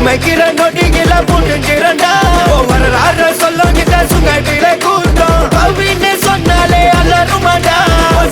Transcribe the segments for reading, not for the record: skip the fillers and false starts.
இமைக்கிற நொடியில புடுங்கிறண்டா வரலாறு சொல்லுங்கிட்ட சுங்கட்டில கூட்டம் கவின்னு சொன்னாலே அலருமாடா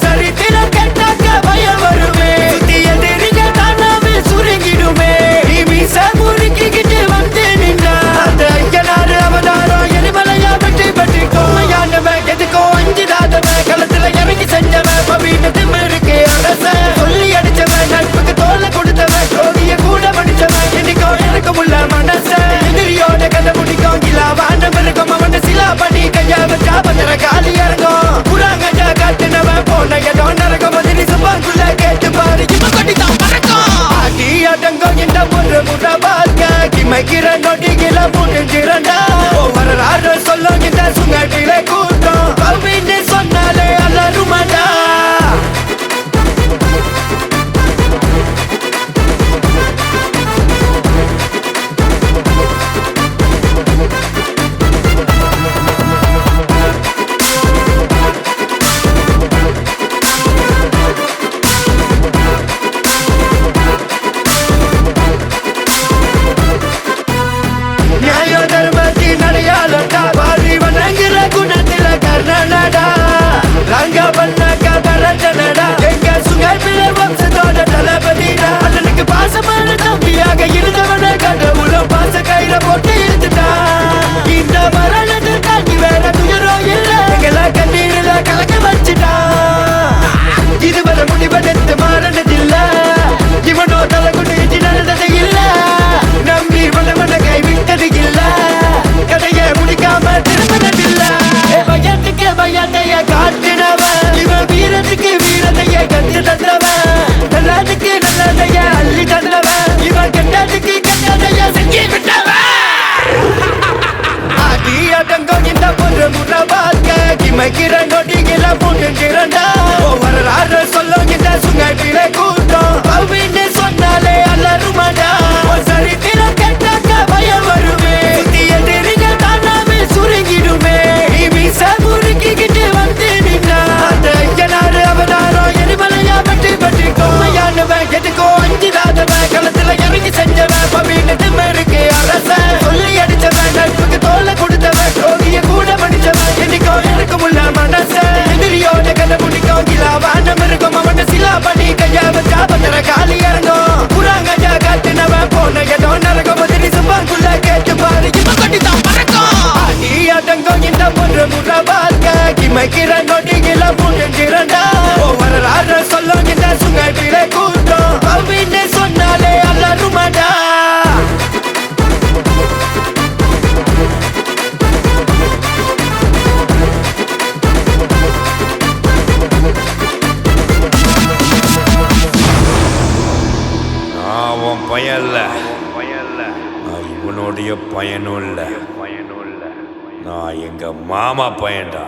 சரித்திரம் கேட்டாக்க பயம் வருமே சுத்தி எதிரிக தானாவே சுருங்கிடுமே நீ மீச முறுக்கிக்கிட்டு வந்து நின்றா அந்த ஐயனாரு அவதாரம் எரிமலையா வெட்டி வெட்டிக்கோ யானவன் எதுக்கோ அஞ்சிடாதவன் களத்துல இறங்கி செஞ்சவன் பவீன திமிருக்கு அரச சொல்லி அடிச்சவன் நட்புக்கு தோல்ல கொடுத்தவன் ஜோதிய கூட படிச்சவன் இன்னைக்கோ எனக்கு உள்ள மனச எதிரியோட கதை முடிக்கும் கிலாவான மிருகம் அவன் சிலா பண்ணி கையா வச்சா பத்திர காலி இறங்கும் புறாங்கஜா காட்டுனவன் போன இடம் நரகம் பதினி சும்மாக்குள்ள கேட்டு பாரு இவ கொட்டிதான் மறக்கும் ஆட்டி அடங்கோ இந்த ஒரு முறை பார்க்க கிமைக்கிற நொடியில புடுங்கிறண்டா வரலாறு சொல்லும் இந்த சுங்கட்டில கூட்டம் கவின்னு சொன்னாலே அலருமாடா நியாய தர்மத்தின் அடையாளம்டா பாரி வணங்குற குணத்தில கர்ணனடா ரங்க பண்ணக்க பரதனடா எங்க சுங்கப்பில வம்சத்தோட தளபதிடா அண்ணனுக்கு பாசமான தம்பியாக இருந்தவன கடவுளும் பாச கையில போட்டு இருந்துட்டா இந்த மரணத்தை தாண்டி வேற துயரோ இல்ல எங்களை கண்ணீரில கலக்க வச்சுட்டா இதுவரை முடிவெடுத்து மாறினதில்ல இவனோ தலை கொண்டு எஞ்சி நடந்தது இல்ல நம்பி வந்தவன கைவிட்டது இல்ல கதைய முடிக்காம திரும்பினதில்ல பயத்துக்கு பயத்தைய காட்டினவன் இவன் வீரத்துக்கு வீரத்தைய கத்து தந்தவன் நல்லதுக்கு நல்லதைய அள்ளி தந்தவன் இவன் கெட்டதுக்கு கெட்டதைய செஞ்சு விட்டவன் ஆடி அடங்கோ இந்த ஒரு முறை பார்க்க கிமைக்கிற நொடியில புடுங்கிறண்டா வரலாறு சொல்லும் இந்த சுங்கட்டில கூட்டம் கவின்னு சொன்னாலே அலருமாடா சரித்திரம் கேட்டாக்க பயம் வருமே சுத்தி எதிரிக தானாவே சுருங்கிடுமே நீ மீச முறுக்கிக்கிட்டு வந்து நின்றா அந்த ஐயனாரு அவதாரம் எரிமலையா வெட்டி வெட்டிக்கோ யானவன் எதுக்கோ அஞ்சிடாதவன் களத்துல இறங்கி செஞ்சவன் பவீன திமிருக்கு அரச சொல்லி அடிச்சவன் நட்புக்கு தோல்ல கொடுத்தவன் ஜோதிய கூட படிச்சவன் இன்னைக்கோ எனக்கு உள்ள மனச எதிரியோட கதை முடிக்கும் கிலாவான மிருகம் அவன் சிலா பண்ணி கையா வச்சா பத்திர காலி இறங்கும் புறாங்கஜா காட்டுனவன் போன இடம் நரகம் பதினி சும்மாக்குள்ள கேட்டு பாரு இவ கொட்டிதான் மறக்கும் ஆடி அடங்கோ இந்த ஒரு முறை பார்க்க கிமைக்கிற நொடியில புடுங்கிறண்டா வரலாறு சொல்லும் இந்த சுங்கட்டில கூட்டம் கவின்னு சொன்னாலே அலருமாடா பையன் இல்ல நான் இவனுடைய பையனும் இல்ல நான் எங்க மாமா பையன்டா